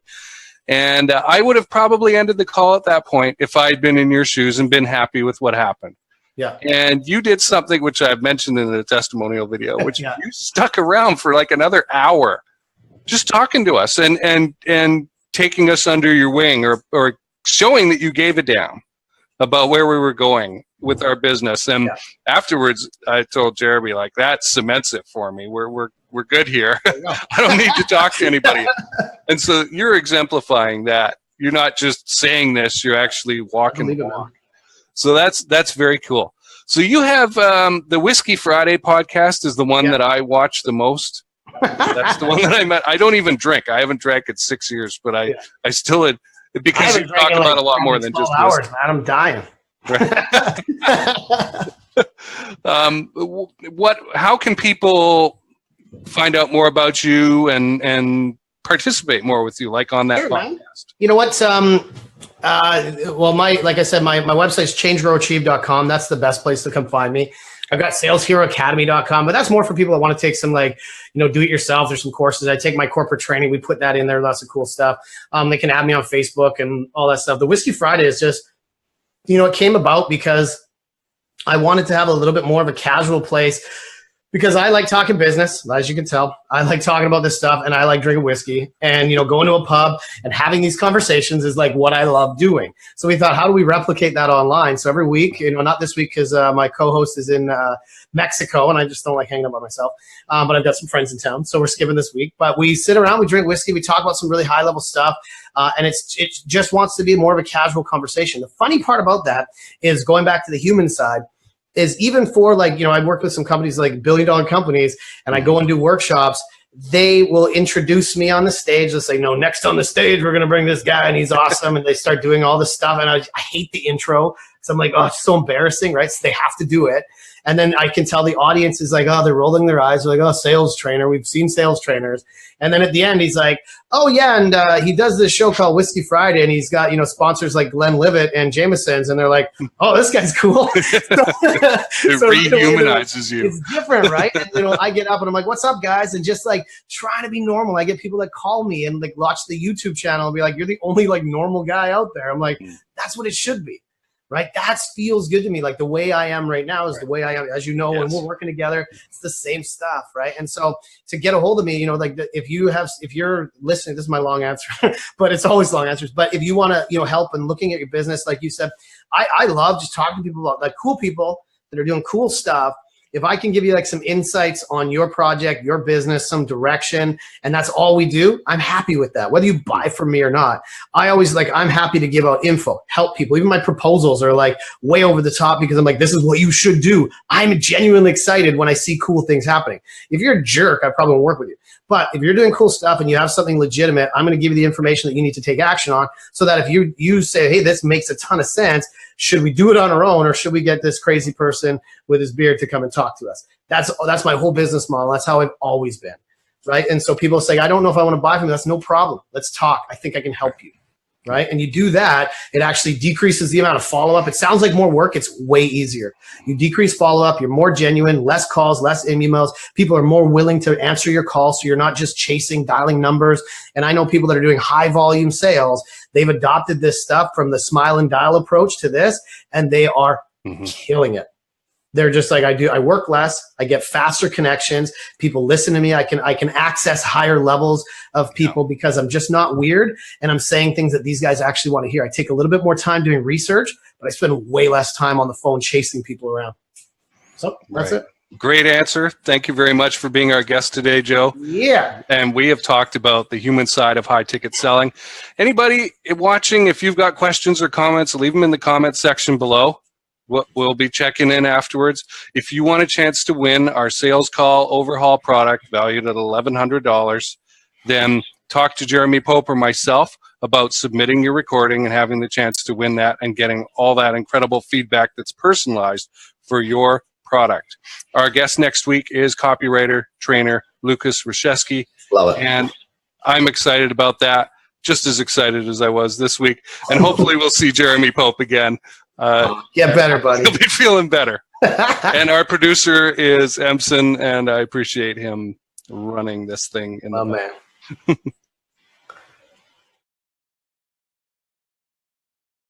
And I would have probably ended the call at that point if I'd been in your shoes and been happy with what happened. Yeah. And you did something which I've mentioned in the testimonial video, which you stuck around for like another hour just talking to us and taking us under your wing or showing that you gave a damn about where we were going with our business. And afterwards I told Jeremy, like, that cements it for me. We're good here. I don't need to talk to anybody. And so you're exemplifying that. You're not just saying this, you're actually walking the walk. So that's very cool. So you have the Whiskey Friday podcast is the one that I watch the most. That's the one that I met. I don't even drink. I haven't drank in 6 years, but I still had, because you talk about a lot more than just hours, man. I'm dying. How can people find out more about you and participate more with you, like on that podcast? Man. You know what? Like I said, my website's changegrowachieve.com. That's the best place to come find me. I've got salesheroacademy.com, but that's more for people that want to take some do it yourself. There's some courses. I take my corporate training. We put that in there. Lots of cool stuff. They can add me on Facebook and all that stuff. The Whiskey Friday is just, it came about because I wanted to have a little bit more of a casual place, because I like talking business, as you can tell. I like talking about this stuff, and I like drinking whiskey. And, going to a pub and having these conversations is like what I love doing. So we thought, how do we replicate that online? So every week, not this week because my co-host is in Mexico, and I just don't like hanging out by myself. But I've got some friends in town, so we're skipping this week. But we sit around, we drink whiskey, we talk about some really high-level stuff, and it just wants to be more of a casual conversation. The funny part about that is, going back to the human side, is even for I work with some companies like $1 billion companies, and I go and do workshops. they will introduce me on the stage. They'll say, no, next on the stage, we're going to bring this guy and he's awesome. And they start doing all this stuff. And I hate the intro. So I'm like, oh, it's so embarrassing, right? So they have to do it. And then I can tell the audience is like, oh, they're rolling their eyes. They're like, oh, sales trainer. We've seen sales trainers. And then at the end, he's like, oh, yeah, and he does this show called Whiskey Friday, and he's got, sponsors like Glenlivet and Jameson's, and they're like, oh, this guy's cool. It rehumanizes you. It's different, right? And, I get up and I'm like, what's up, guys? And just like trying to be normal. I get people that call me and like watch the YouTube channel and be like, you're the only like normal guy out there. I'm like, that's what it should be. Right? That feels good to me. Like the way I am right now is the way I am, as you know, when we're working together, it's the same stuff. Right. And so to get a hold of me, like if you're listening, this is my long answer, but it's always long answers. But if you want to, help and looking at your business, like you said, I love just talking to people about like cool people that are doing cool stuff. If I can give you like some insights on your project, your business, some direction, and that's all we do, I'm happy with that. Whether you buy from me or not, I'm happy to give out info, help people. Even my proposals are like way over the top because I'm like, this is what you should do. I'm genuinely excited when I see cool things happening. If you're a jerk, I probably won't work with you. But if you're doing cool stuff and you have something legitimate, I'm going to give you the information that you need to take action on so that if you say, hey, this makes a ton of sense, should we do it on our own or should we get this crazy person with his beard to come and talk to us? That's my whole business model. That's how I've always been, right? And so people say, I don't know if I want to buy from you. That's no problem. Let's talk. I think I can help you, right? And you do that, it actually decreases the amount of follow-up. It sounds like more work. It's way easier. You decrease follow-up. You're more genuine, less calls, less emails. People are more willing to answer your calls, so you're not just chasing, dialing numbers. And I know people that are doing high-volume sales. They've adopted this stuff from the smile and dial approach to this, and they are killing it. They're just like, I work less, I get faster connections, people listen to me, I can access higher levels of people because I'm just not weird and I'm saying things that these guys actually want to hear. I take a little bit more time doing research, but I spend way less time on the phone chasing people around. So that's it. Great answer. Thank you very much for being our guest today, Joe. Yeah. And we have talked about the human side of high ticket selling. Anybody watching, if you've got questions or comments, leave them in the comment section below. We'll be checking in afterwards. If you want a chance to win our sales call overhaul product valued at $1,100, then talk to Jeremy Pope or myself about submitting your recording and having the chance to win that and getting all that incredible feedback that's personalized for your product. Our guest next week is copywriter, trainer, Lucas Rashevsky. Love it. And I'm excited about that, just as excited as I was this week. And hopefully we'll see Jeremy Pope again. Get better, buddy. He'll be feeling better. And our producer is Emson, and I appreciate him running this thing. Man.